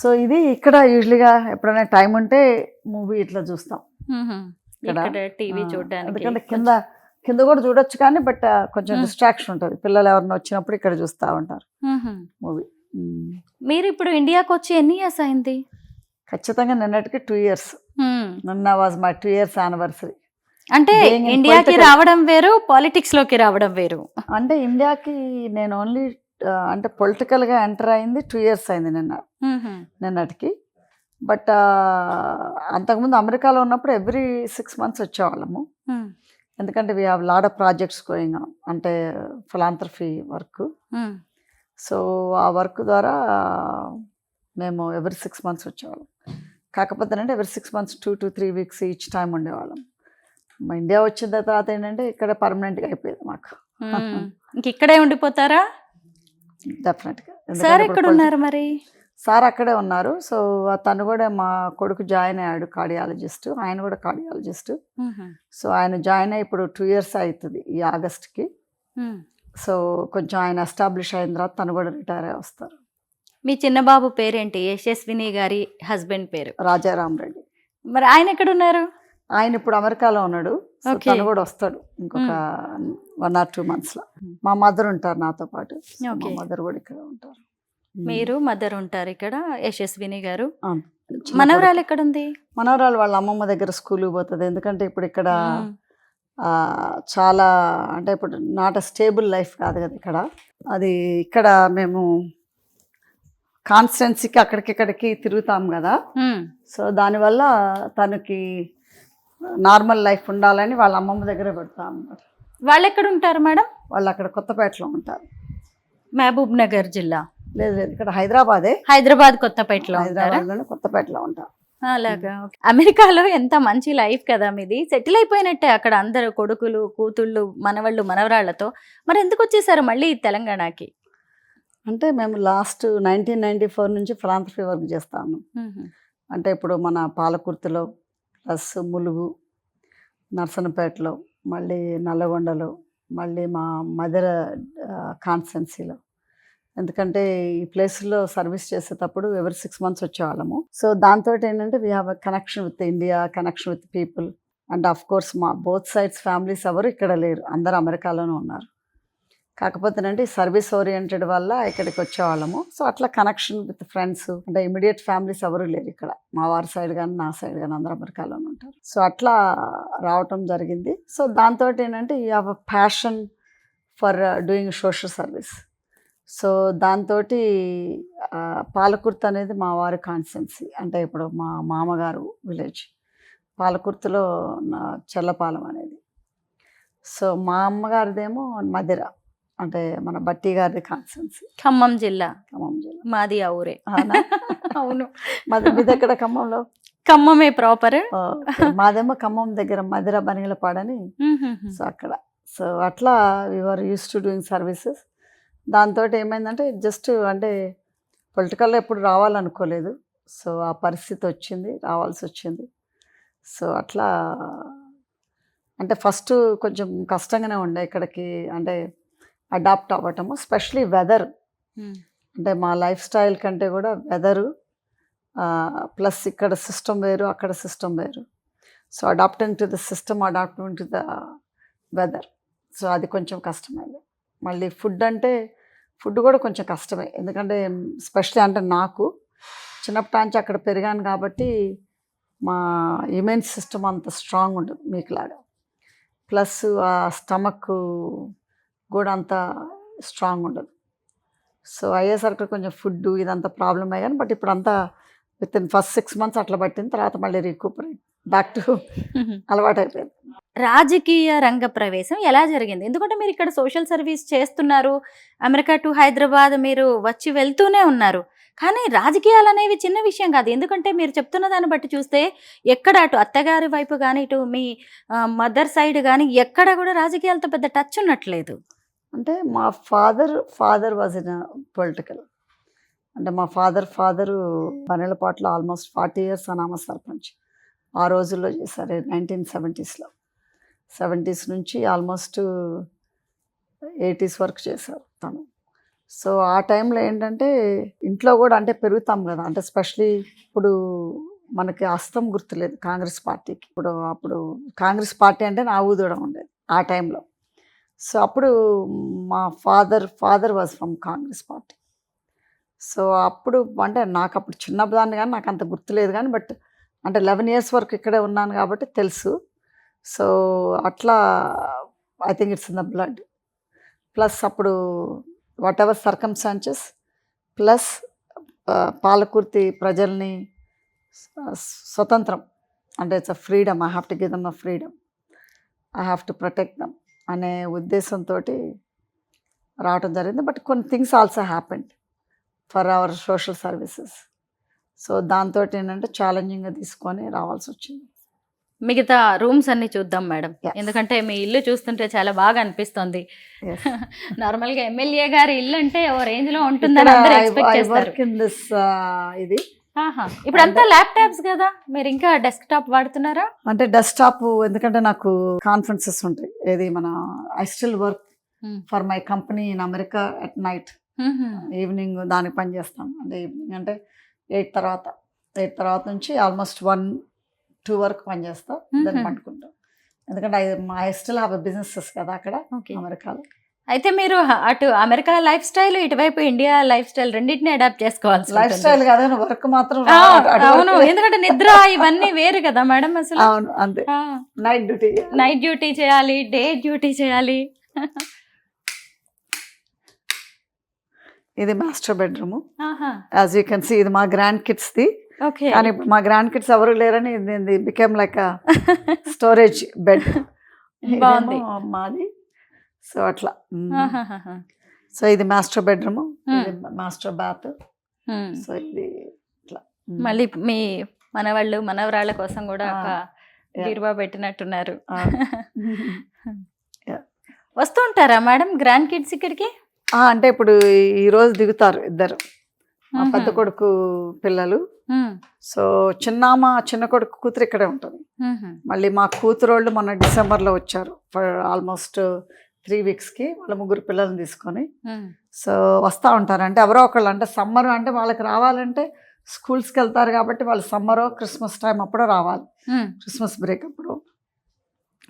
సో ఇది ఇక్కడ యూజువల్గా ఎప్పుడైనా టైం ఉంటే మూవీ ఇట్లా చూస్తాం, టీవీ చూడడానికి. ఎందుకంటే కింద కూడా చూడొచ్చు కానీ, బట్ కొంచెం డిస్ట్రాక్షన్ ఉంటుంది. పిల్లలు ఎవరైనా వచ్చినప్పుడు ఇక్కడ చూస్తూ ఉంటారు మూవీ. మీరు ఇప్పుడు ఇండియాకి వచ్చి ఎన్ని ఇయర్స్ అయింది? ఖచ్చితంగా నిన్నటికి 2 years. నిన్న వాజ్ మై 2 years యానివర్సరీ. అంటే ఇండియాకి రావడం వేరు, పాలిటిక్స్ లోకి రావడం వేరు. అంటే ఇండియాకి నేను ఓన్లీ అంటే పొలిటికల్గా ఎంటర్ అయింది 2 years అయింది నిన్నటికి. బట్ అంతకుముందు అమెరికాలో ఉన్నప్పుడు ఎవ్రీ 6 months వచ్చేవాళ్ళము. ఎందుకంటే we have lot of projects going on, అంటే ఫిలాంథ్రఫీ వర్క్. సో ఆ వర్క్ ద్వారా మేము ఎవ్రీ 6 months వచ్చేవాళ్ళం. కాకపోతే అంటే every 6 months 2 to 3 weeks each time ఉండేవాళ్ళం. మా ఇండియా వచ్చిన తర్వాత ఏంటంటే ఇక్కడ పర్మనెంట్గా అయిపోయింది మాకు. ఇంక ఇక్కడే ఉండిపోతారా? డెఫినెట్గా. సార్ ఎక్కడ ఉన్నారు మరి? సార్ అక్కడే ఉన్నారు. సో తను కూడా, మా కొడుకు జాయిన్ అయ్యాడు కార్డియాలజిస్ట్, ఆయన కూడా కార్డియాలజిస్ట్. సో ఆయన జాయిన్ అయ్యి ఇప్పుడు 2 years అవుతుంది ఈ ఆగస్ట్కి. సో కొంచెం ఆయన ఎస్టాబ్లిష్ అయిన తర్వాత తను కూడా రిటైర్ అయ్యి వస్తారు. మీ చిన్న బాబు పేరేంటి? యశస్విని గారి హస్బెండ్ పేరు రాజారాం రెడ్డి. మరి ఆయన ఎక్కడ ఉన్నారు? ఆయన ఇప్పుడు అమెరికాలో ఉన్నాడు. తను కూడా వస్తాడు ఇంకొక 1 or 2 months లో. మా మదర్ ఉంటారు నాతో పాటు, మా మదర్ కూడా ఇక్కడ ఉంటారు. మీరు మదర్ ఉంటారు ఇక్కడ, యశస్విని గారు. మనవరాలు ఎక్కడ ఉంది? మనవరాలు వాళ్ళ అమ్మమ్మ దగ్గర స్కూల్కి పోతుంది. ఎందుకంటే ఇప్పుడు ఇక్కడ చాలా, అంటే ఇప్పుడు నాట్ అ స్టేబుల్ లైఫ్ కాదు కదా ఇక్కడ. అది ఇక్కడ మేము కాన్స్టెన్సీకి అక్కడికిక్కడికి తిరుగుతాం కదా. సో దానివల్ల తనకి నార్మల్ లైఫ్ ఉండాలని వాళ్ళ అమ్మమ్మ దగ్గర పెడతాం అన్నమాట. వాళ్ళు ఎక్కడ ఉంటారు మేడం? వాళ్ళు అక్కడ కొత్తపేటలో ఉంటారు. మహబూబ్ నగర్ జిల్లా? లేదు, ఇక్కడ హైదరాబాదే. హైదరాబాద్ కొత్తపేటలో? హైదరాబాద్లోనే కొత్తపేటలో ఉంటారు. అలాగా. అమెరికాలో ఎంత మంచి లైఫ్ కదా మీది, సెటిల్ అయిపోయినట్టే అక్కడ అందరు కొడుకులు కూతుళ్ళు మనవాళ్ళు మనవరాళ్లతో. మరి ఎందుకు వచ్చేసారు మళ్ళీ తెలంగాణకి? అంటే మేము లాస్ట్ 1994 నుంచి ఫిలాంథ్రఫీ వర్క్ చేస్తాము. అంటే ఇప్పుడు మన పాలకుర్తిలో, ప్లస్ ములుగు, నర్సనపేటలో, మళ్ళీ నల్లగొండలో, మళ్ళీ మా మదర్ కాన్స్టెన్సీలో. ఎందుకంటే ఈ ప్లేస్లో సర్వీస్ చేసేటప్పుడు ఎవ్రీ 6 months వచ్చేవాళ్ళము. సో దాంతో ఏంటంటే we have a connection with India, connection with people. And of course మా బోత్ సైడ్స్ ఫ్యామిలీస్ ఎవరు ఇక్కడ లేరు, అందరు అమెరికాలోనే ఉన్నారు. కాకపోతే అంటే సర్వీస్ ఓరియంటెడ్ వల్ల ఇక్కడికి వచ్చేవాళ్ళము. సో అట్లా కనెక్షన్ విత్ ఫ్రెండ్స్, అంటే ఇమీడియట్ ఫ్యామిలీస్ ఎవరు లేరు ఇక్కడ. మా వారి సైడ్ కానీ నా సైడ్ కానీ అందరూ అమెరికాలోనే ఉంటారు. సో అట్లా రావటం జరిగింది. సో దాంతో ఏంటంటే you have a passion for doing social service. So దాంతో పాలకుర్తి అనేది మా వారి కాన్స్టెన్సీ. అంటే ఇప్పుడు మా మామగారు విలేజ్ పాలకుర్తిలో, చెల్లపాలెం అనేది. సో మా అమ్మగారిదేమో మదిర, అంటే మన బట్టి గారిది కాన్స్టెన్సీ. ఖమ్మం జిల్లా. ఖమ్మం జిల్లా మాది ఆ ఊరే. అవును. మీ దగ్గర ఖమ్మంలో ఖమ్మమే ప్రాపర్. మాదేమో ఖమ్మం దగ్గర మధిర బనిగలపాడని. సో అక్కడ సో అట్లా we are used to doing services. దాంతో ఏమైందంటే జస్ట్ అంటే పొలిటికల్లో ఎప్పుడు రావాలనుకోలేదు. సో ఆ పరిస్థితి వచ్చింది, రావాల్సి వచ్చింది. సో అట్లా అంటే ఫస్ట్ కొంచెం కష్టంగానే ఉండే ఇక్కడికి అంటే అడాప్ట్ అవ్వటము, స్పెషలీ వెదర్. అంటే మా లైఫ్ స్టైల్ కంటే కూడా వెదరు ప్లస్ ఇక్కడ సిస్టమ్ వేరు, అక్కడ సిస్టమ్ వేరు. So adapting to the system, adapting to the weather. So అది కొంచెం కష్టమైంది. మళ్ళీ ఫుడ్ అంటే ఫుడ్ కూడా కొంచెం కష్టమే, ఎందుకంటే స్పెషలీ అంటే నాకు చిన్నప్పటి నుంచి అక్కడ పెరిగాను కాబట్టి మా ఇమ్యూన్ సిస్టమ్ అంత స్ట్రాంగ్ ఉండదు మీకులాగా. ప్లస్ ఆ స్టమక్ కూడా అంత స్ట్రాంగ్ ఉండదు. సో అయ్యేసరికి కొంచెం ఫుడ్ ఇదంతా ప్రాబ్లమ్ అయ్యి కానీ బట్ ఇప్పుడు అంతా విత్ ఇన్ ఫస్ట్ 6 months అట్లా పట్టిన తర్వాత మళ్ళీ రికూపరేట్ బ్యాక్ టు అలవాటు అయిపోయింది. రాజకీయ రంగ ప్రవేశం ఎలా జరిగింది? ఎందుకంటే మీరు ఇక్కడ సోషల్ సర్వీస్ చేస్తున్నారు, అమెరికా టు హైదరాబాద్ మీరు వచ్చి వెళ్తూనే ఉన్నారు. కానీ రాజకీయాలు అనేవి చిన్న విషయం కాదు. ఎందుకంటే మీరు చెప్తున్న దాన్ని బట్టి చూస్తే ఎక్కడ అటు అత్తగారి వైపు కానీ ఇటు మీ మదర్ సైడ్ కానీ ఎక్కడ కూడా రాజకీయాలతో పెద్ద టచ్ ఉన్నట్లేదు. అంటే మా ఫాదర్ వాజ్ ఇన్ పొలిటికల్. అంటే మా ఫాదరు బనెలపాట్లో ఆల్మోస్ట్ 40 years అనామ సర్పంచ్ ఆ రోజుల్లో చేశారు. 1970s నుంచి ఆల్మోస్ట్ 80s వరకు చేశారు తను. సో ఆ టైంలో ఏంటంటే ఇంట్లో కూడా అంటే పెరుగుతాం కదా, అంటే స్పెషలీ ఇప్పుడు మనకి అస్తం గుర్తులేదు కాంగ్రెస్ పార్టీకి. అప్పుడు కాంగ్రెస్ పార్టీ అంటే నా ఊదూడం ఉండేది ఆ టైంలో. సో అప్పుడు మా father was from Congress party. So అప్పుడు అంటే నాకు అప్పుడు చిన్నదాన్ని కానీ నాకు అంత గుర్తులేదు కానీ బట్ అంటే 11 years వరకు ఇక్కడే ఉన్నాను కాబట్టి తెలుసు. సో అట్లా I think it's in the blood. Plus అప్పుడు whatever circumstances plus Palakurthi ప్రజల్ని స్వతంత్రం అంటే it's a freedom, I have to give them a freedom, I have to protect them అనే ఉద్దేశంతో రావడం జరిగింది. బట్ కొన్ని things also happened for our social services. So దాంతో ఏంటంటే ఛాలెంజింగ్గా తీసుకొని రావాల్సి వచ్చింది. మిగతా రూమ్స్ అన్ని చూద్దాం మేడం, Yes. ఎందుకంటే మీ ఇల్లు చూస్తుంటే చాలా బాగా అనిపిస్తుంది. నార్మల్ గా ఎమ్మెల్యే గారి ఇల్లు అంటే ఓ రేంజ్ లో ఉంటుందని అందరూ ఎక్స్పెక్ట్ చేస్తారు. ఇది ఇప్పుడు అంతా ల్యాప్టాప్స్ కదా, మీరు ఇంకా డెస్క్టాప్ వాడుతున్నారా? అంటే డెస్క్టాప్ ఎందుకంటే నాకు కాన్ఫరెన్సెస్ ఉంటాయి. ఏది మన I still work for my company in America at night. Evening దానికి పని చేస్తాను. అంటే ఈవినింగ్ అంటే 8 తర్వాత నుంచి ఆల్మోస్ట్ 1-2 వరకు పని చేస్తాం, దాన్ని పట్టుకుంటాం. ఎందుకంటే ఐ స్టిల్ హ్యావ్ బిజినెసెస్ కదా అక్కడ అమెరికాలో. అయితే మీరు అటు అమెరికా లైఫ్ స్టైల్, ఇటువైపు ఇండియా లైఫ్ స్టైల్ రెండింటిని అడాప్ట్ చేసుకోవాల్సి లైఫ్ స్టైల్ కాదు వర్క్ మాత్రం. అవును, ఎందుకంటే నిద్ర ఇవన్నీ వేరు కదా మేడం అసలు. అవును అంతే. నైట్ డ్యూటీ చేయాలి, డే డ్యూటీ చేయాలి. ఇది master bedroom. As you can see ఇది మా గ్రాండ్ కిడ్స్ ది. కానీ ఇప్పుడు మా గ్రాండ్ కిడ్స్ ఎవరు లేరని ఇది బికేమ్ లైక్ స్టోరేజ్ బెడ్ బాగుంది మాది. సో అట్లా. సో ఇది master bedroom, master bath. So ఇది ఇట్లా. మళ్ళీ మీ మనవాళ్ళు మనవరాళ్ళ కోసం కూడా ఒక బీరువా పెట్టినట్టున్నారు. వస్తూ ఉంటారా మేడం గ్రాండ్ కిడ్స్ ఇక్కడికి? అంటే ఇప్పుడు ఈ రోజు దిగుతారు ఇద్దరు, మా పెద్ద కొడుకు పిల్లలు. సో చిన్న కొడుకు కూతురు ఇక్కడే ఉంటుంది. మళ్ళీ మా కూతురోళ్ళు మొన్న డిసెంబర్లో వచ్చారు ఫర్ ఆల్మోస్ట్ 3 weeksకి వాళ్ళ 3 పిల్లల్ని తీసుకొని. సో వస్తూ ఉంటారు. అంటే ఎవరో ఒకళ్ళు అంటే సమ్మర్ అంటే వాళ్ళకి రావాలంటే స్కూల్స్కి వెళ్తారు కాబట్టి వాళ్ళు సమ్మరో క్రిస్మస్ టైం అప్పుడో రావాలి, క్రిస్మస్ బ్రేక్ అప్పుడు.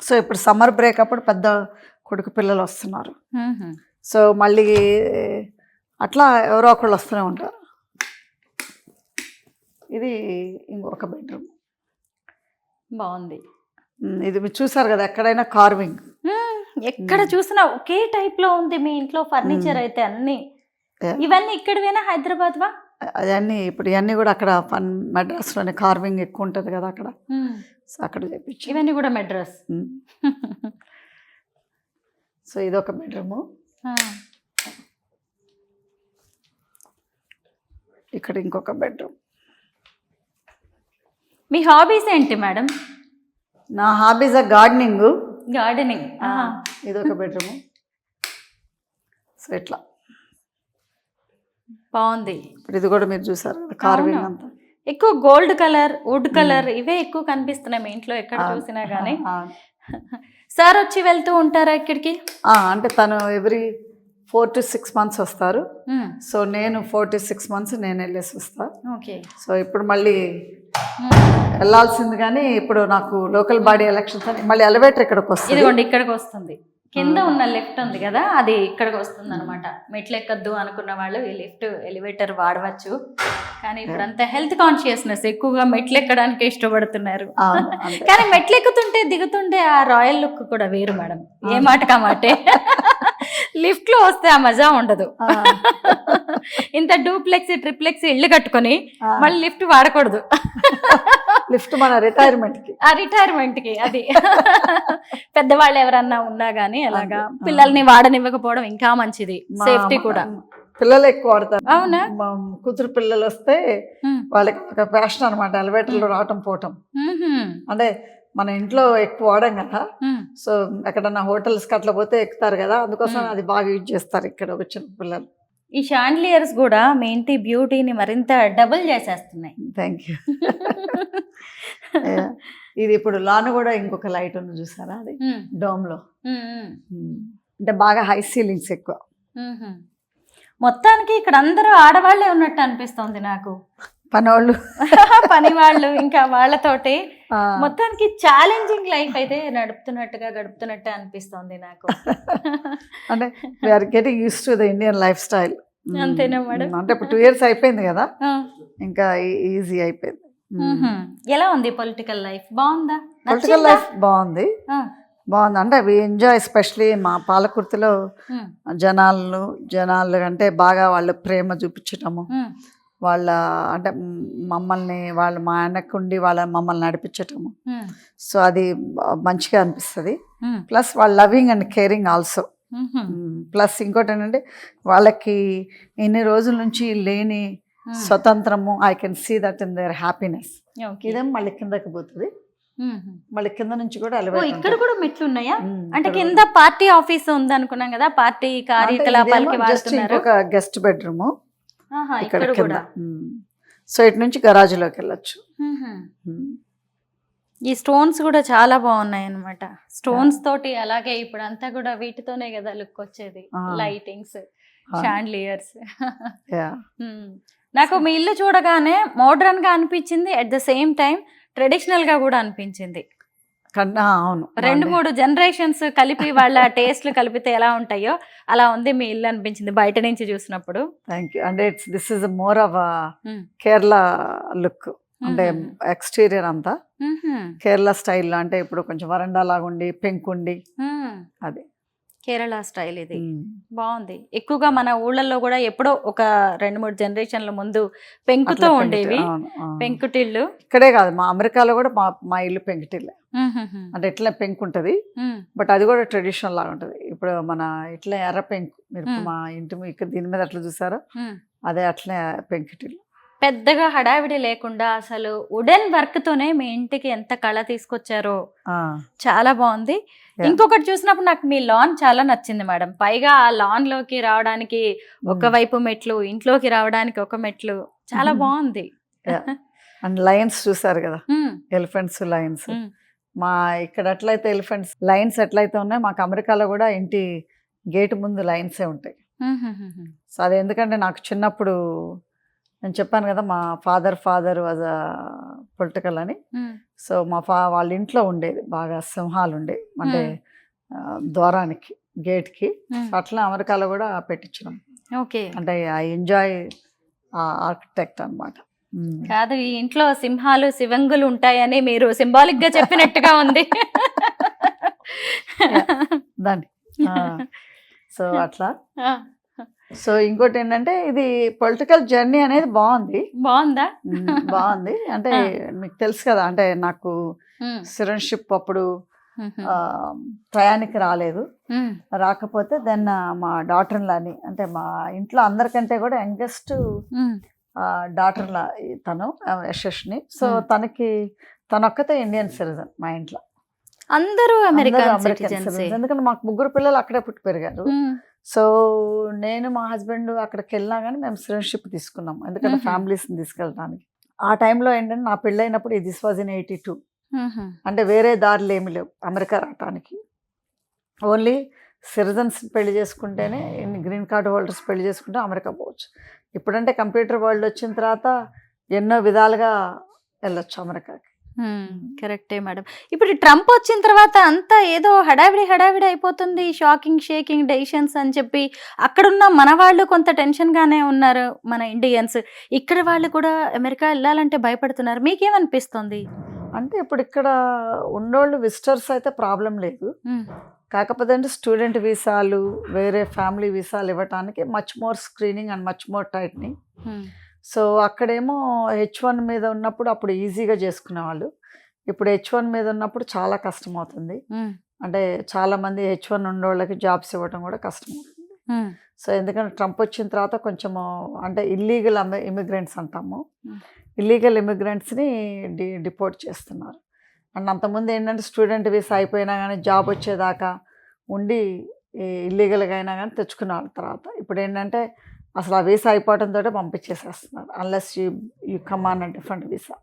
సో ఇప్పుడు సమ్మర్ బ్రేక్ అప్పుడు పెద్ద కొడుకు పిల్లలు వస్తున్నారు. సో మళ్ళీ అట్లా ఎవరో ఒకళ్ళు వస్తూనే ఉంటారు. ఇది ఇంకొక బెడ్రూమ్ బాగుంది. ఇది మీరు చూసారు కదా, ఎక్కడైనా కార్వింగ్ ఎక్కడ చూసినా ఒకే టైప్ లో ఉంది మీ ఇంట్లో ఫర్నిచర్ అయితే అన్ని. ఇవన్నీ ఇక్కడవేనా హైదరాబాద్ వా? అవన్నీ ఇప్పుడు ఇవన్నీ కూడా అక్కడ మెడ్రాస్లోనే కార్వింగ్ ఎక్కువ ఉంటుంది కదా అక్కడ. సో అక్కడ చేపించి ఇవన్నీ కూడా మెడ్రాస్. సో ఇదొక బెడ్రూము. ఇక్కడ ఇంకొక బెడ్రూమ్. మీ హాబీస్ ఏంటి మేడం? నా హాబీస్ గార్డెనింగ్. గార్డెనింగ్. ఇది ఒక బెడ్రూమ్. సో ఇట్లా బాగుంది. ఇప్పుడు ఇది కూడా మీరు చూసారు కార్వింగ్ అంతా. ఎక్కువ గోల్డ్ కలర్, వుడ్ కలర్ ఇవే ఎక్కువ కనిపిస్తున్నాయి మీ ఇంట్లో ఎక్కడ చూసినా గానీ. సార్ వచ్చి వెళ్తూ ఉంటారా ఇక్కడికి? అంటే తను ఎవ్రీ 4 to 6 months వస్తారు. సో నేను 4 to 6 months నేను వెళ్ళేసి వస్తా. ఓకే. సో ఇప్పుడు మళ్ళీ వెళ్ళాల్సింది, కానీ ఇప్పుడు నాకు లోకల్ బాడీ ఎలక్షన్స్ అని మళ్ళీ ఎలివేటర్ ఇక్కడికి వస్తుంది. ఇదిగోండి ఇక్కడికి వస్తుంది. కింద ఉన్న లిఫ్ట్ ఉంది కదా, అది ఇక్కడికి వస్తుంది అనమాట. మెట్లు ఎక్కద్దు అనుకున్న వాళ్ళు ఈ లిఫ్ట్ ఎలివేటర్ వాడవచ్చు. కానీ ఇప్పుడు అంత హెల్త్ కాన్షియస్నెస్ ఎక్కువగా మెట్లు ఎక్కడానికి ఇష్టపడుతున్నారు. కానీ మెట్లు ఎక్కుతుంటే దిగుతుంటే ఆ రాయల్ లుక్ కూడా వేరు మేడం. ఏ మాటకా మాటే. లిఫ్ట్ లో వస్తే ఆ మజా ఉండదు. ఇంత డూప్లెక్స్ ట్రిప్లెక్స్ ఇల్లు కట్టుకొని మళ్ళీ లిఫ్ట్ వాడకూడదు. లిఫ్ట్ మన రిటైర్మెంట్ కి అది. పెద్దవాళ్ళు ఎవరన్నా ఉన్నా గానీ అలాగా పిల్లల్ని వాడనివ్వకపోవడం ఇంకా మంచిది, సేఫ్టీ కూడా. పిల్లలు ఎక్కువ వాడతారు. అవునా? కూతురు పిల్లలు వస్తే వాళ్ళకి ఒక ఫ్యాషన్ అనమాట ఎలివేటర్ లో రావటం పోవటం. అంటే మన ఇంట్లో ఎక్కువ వాడాం కదా, సో ఎక్కడన్నా హోటల్స్ కి అట్లా పోతే ఎక్కుతారు కదా, అందుకోసం అది బాగా యూజ్ చేస్తారు ఇక్కడ వచ్చిన పిల్లలు. ఈ షాండ్లియర్స్ కూడా మీ ఇంటి బ్యూటీని మరింత డబుల్ చేసేస్తున్నాయి. Thank you. ఇది ఇప్పుడు లాన్ కూడా ఇంకొక లైట్ ఉంది చూసారా, అది డోమ్ లో. అంటే బాగా హై సీలింగ్స్ ఎక్కువ. మొత్తానికి ఇక్కడ అందరూ ఆడవాళ్లే ఉన్నట్టు అనిపిస్తోంది నాకు. పని వాళ్ళు ఇంకా వాళ్ళతోటి మొత్తానికి ఛాలెంజింగ్ లైఫ్ అయితే గడుపుతున్నట్టే అనిపిస్తోంది నాకు. అంటే we are getting used to the Indian life style. అంతేనా మేడం? అంటే ఇప్పుడు 2 years అయిపోయింది కదా, ఇంకా ఈజీ అయిపోయింది. ఎలా ఉంది పొలిటికల్ లైఫ్? బాగుందా? పొలిటికల్ లైఫ్ బాగుంది. అంటే వి ఎంజాయ్, ఎస్పెషలీ మా పాలకుర్తిలో జనాలు అంటే బాగా వాళ్ళు ప్రేమ చూపించటము, వాళ్ళ అంటే మమ్మల్ని వాళ్ళు మా ఆయనకుండి మమ్మల్ని నడిపించటము. సో అది మంచిగా అనిపిస్తుంది. ప్లస్ వాళ్ళు loving and caring also. Plus ఇంకోటి ఏంటంటే వాళ్ళకి ఇన్ని రోజుల నుంచి లేని స్వతంత్రము, I can see that in their happiness. ఇదేం మళ్ళీ కిందకి పోతుంది, మళ్ళీ కింద నుంచి కూడా ఇక్కడ కూడా మెట్లు ఉన్నాయా? అంటే కింద పార్టీ ఆఫీస్ ఉంది అనుకున్నాం కదా, పార్టీ కార్యకలాపాలకి వాడుతున్నారు. ఒక గెస్ట్ బెడ్రూమ్ ఇక్కడ కింద. సో ఇటు నుంచి గరాజులోకి వెళ్ళొచ్చు. ఈ స్టోన్స్ కూడా చాలా బాగున్నాయి అన్నమాట. స్టోన్స్ తోటి అలాగే ఇప్పుడు అంతా కూడా వీటితోనే కదా లుక్ వచ్చేది, లైటింగ్స్, షాండ్లియర్స్. నాకు మీ ఇల్లు చూడగానే మోడర్న్ గా అనిపించింది, at the same time traditional గా కూడా అనిపించింది. అవును, 2-3 జనరేషన్స్ కలిపి వాళ్ళ టేస్ట్లు కలిపితే ఎలా ఉంటాయో అలా ఉంది మీ ఇల్లు అనిపించింది బయట నుంచి చూసినప్పుడు. Thank you. అంటే this is more of Kerala look. అంటే ఎక్స్టీరియర్ అంతా కేరళ స్టైల్లో, అంటే ఇప్పుడు కొంచెం వరండా లాగా ఉండి పెంకుండి, అది కేరళ స్టైల్. ఇది బాగుంది. ఎక్కువగా మన ఊళ్ళల్లో కూడా ఎప్పుడో ఒక 2-3 జనరేషన్ల ముందు పెంకుతో ఉండేవి పెంకుటిల్లు. ఇక్కడే కాదు, మా అమెరికాలో కూడా మా ఇల్లు పెంకుటిల్లే. అంటే ఇట్లా పెంకు ఉంటది, బట్ అది కూడా ట్రెడిషనల్ లాగా ఉంటది. ఇప్పుడు మన ఇట్లా ఎర్ర పెంకు, మీరు మా ఇంటి ఇక్కడ దీని మీద అట్లా చూసారో అదే అట్లే పెంకుటిల్లు. పెద్దగా హడావిడి లేకుండా అసలు వుడెన్ వర్క్ తోనే మీ ఇంటికి ఎంత కళ తీసుకొచ్చారో చాలా బాగుంది. ఇంకొకటి చూసినప్పుడు నాకు మీ లాన్ చాలా నచ్చింది మేడం. పైగా ఆ లాన్ లోకి రావడానికి ఒకవైపు మెట్లు, ఇంట్లోకి రావడానికి ఒక మెట్లు, చాలా బాగుంది. అండ్ లైన్స్ చూసారు కదా, ఎలిఫెంట్స్ లైన్స్. మా ఇక్కడ ఎట్లయితే ఎలిఫెంట్స్ లైన్స్ ఎట్లయితే ఉన్నాయో మాకు అమెరికాలో కూడా ఇంటి గేట్ ముందు లైన్సే ఉంటాయి. సో అది ఎందుకంటే నాకు చిన్నప్పుడు నేను చెప్పాను కదా, మా ఫాదర్ వాజ్ పొలిటికల్ అని. సో వాళ్ళ ఇంట్లో ఉండేది బాగా సింహాలు ఉండేవి, అంటే ద్వారానికి గేట్కి. అట్లా అమెరికాలో కూడా పెట్టించడం. అంటే ఐ ఎంజాయ్ ఆర్కిటెక్ట్ అనమాట. కాదు, ఈ ఇంట్లో సింహాలు శివంగులు ఉంటాయని మీరు సింబాలిక్ గా చెప్పినట్టుగా ఉంది దాన్ని. సో అట్లా. సో ఇంకోటి ఏంటంటే ఇది పొలిటికల్ జర్నీ అనేది బాగుందా? బాగుంది. అంటే మీకు తెలుసు కదా, అంటే నాకు సిటిజన్షిప్ అప్పుడు ప్రయాణికి రాలేదు. రాకపోతే దెన్ మా డాటర్ లాని, అంటే మా ఇంట్లో అందరికంటే కూడా యంగెస్ట్ డాటర్లా తను యశస్ని. సో తనొక్కతే ఇండియన్ సిటిజన్ మా ఇంట్లో. అందరూ అందరూ అమెరికన్ అమెరికన్ సిటిజన్స్. సిటిజన్స్. ఎందుకంటే మాకు 3 పిల్లలు అక్కడే పుట్టి పెరిగారు. సో నేను మా హస్బెండ్ అక్కడికి వెళ్ళినా కానీ మేము సిటిజన్షిప్ తీసుకున్నాం, ఎందుకంటే ఫ్యామిలీస్ని తీసుకెళ్ళడానికి. ఆ టైంలో ఏంటంటే నా పెళ్ళైనప్పుడు దిస్ వాజ్ ఇన్ 82. అంటే వేరే దారులు ఏమి లేవు అమెరికా రావటానికి. ఓన్లీ సిటిజన్స్ పెళ్లి చేసుకుంటేనే, గ్రీన్ కార్డ్ హోల్డర్స్ పెళ్లి చేసుకుంటే అమెరికా పోవచ్చు. ఇప్పుడంటే కంప్యూటర్ వరల్డ్ వచ్చిన తర్వాత ఎన్నో విధాలుగా వెళ్ళొచ్చు అమెరికాకి. కరెక్టే మేడం. ఇప్పుడు ట్రంప్ వచ్చిన తర్వాత అంతా ఏదో హడావిడి అయిపోతుంది, షాకింగ్ షేకింగ్ డెసిషన్స్ అని చెప్పి అక్కడున్న మన వాళ్ళు కొంత టెన్షన్ గానే ఉన్నారు, మన ఇండియన్స్. ఇక్కడ వాళ్ళు కూడా అమెరికా వెళ్ళాలంటే భయపడుతున్నారు. మీకేమనిపిస్తుంది? అంటే ఇప్పుడు ఇక్కడ ఉన్నోళ్ళు విజిటర్స్ అయితే ప్రాబ్లం లేదు, కాకపోతే అంటే స్టూడెంట్ వీసాలు, వేరే ఫ్యామిలీ వీసాలు ఇవ్వటానికి much more screening and much more tightening. So అక్కడేమో H1 మీద ఉన్నప్పుడు అప్పుడు ఈజీగా చేసుకునేవాళ్ళు, ఇప్పుడు H1 మీద ఉన్నప్పుడు చాలా కష్టం అవుతుంది. అంటే చాలామంది H1 ఉన్నోళ్ళకి జాబ్స్ ఇవ్వడం కూడా కష్టం అవుతుంది. సో ఎందుకంటే ట్రంప్ వచ్చిన తర్వాత కొంచెము అంటే ఇల్లీగల్ ఇమిగ్రెంట్స్ అంటాము, ఇల్లీగల్ ఇమిగ్రెంట్స్ని డిపోర్ట్ చేస్తున్నారు. అండ్ అంతకుముందు ఏంటంటే స్టూడెంట్ వీసా అయిపోయినా కానీ జాబ్ వచ్చేదాకా ఉండి ఇల్లీగల్గా అయినా కానీ తెచ్చుకున్నారు తర్వాత. ఇప్పుడు ఏంటంటే అసలు ఆ వీసా అయిపోవడంతో పంపించేసేస్తున్నారు, unless you come on different visa.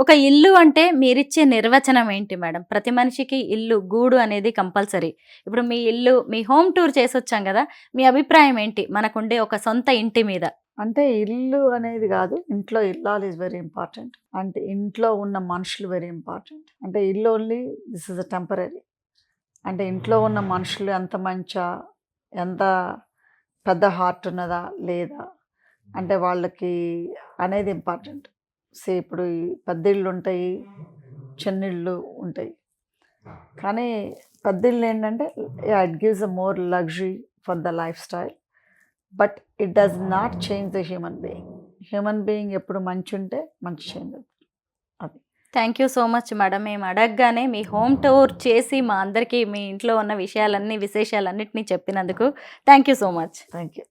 ఒక ఇల్లు అంటే మీరిచ్చే నిర్వచనం ఏంటి మేడం? ప్రతి మనిషికి ఇల్లు, గూడు అనేది కంపల్సరీ. ఇప్పుడు మీ ఇల్లు, మీ హోమ్ టూర్ చేసి వచ్చాం కదా, మీ అభిప్రాయం ఏంటి మనకుండే ఒక సొంత ఇంటి మీద? అంటే ఇల్లు అనేది కాదు, ఇంట్లో ఇల్లాలు ఈజ్ వెరీ ఇంపార్టెంట్. అంటే ఇంట్లో ఉన్న మనుషులు వెరీ ఇంపార్టెంట్. అంటే ఇల్లు only this is a temporary. అంటే ఇంట్లో ఉన్న మనుషులు ఎంత మంచా, ఎంత పెద్ద హార్ట్ ఉన్నదా లేదా అంటే వాళ్ళకి అనేది ఇంపార్టెంట్. ఇప్పుడు పెద్ద ఇళ్ళు ఉంటాయి, చిన్నిళ్ళు ఉంటాయి, కానీ పెద్ద ఇళ్ళు ఏంటంటే it gives a more luxury for the life style, but it does not change the human being. Human being ఎప్పుడు మంచి ఉంటే మంచి చేంజ్ అవుతుంది. అది. Thank you so much madam. మేము అడగగానే మీ హోమ్ టూర్ చేసి మా అందరికీ మీ ఇంట్లో ఉన్న విషయాలన్నీ, విశేషాలన్నింటినీ చెప్పినందుకు thank you so much. Thank you.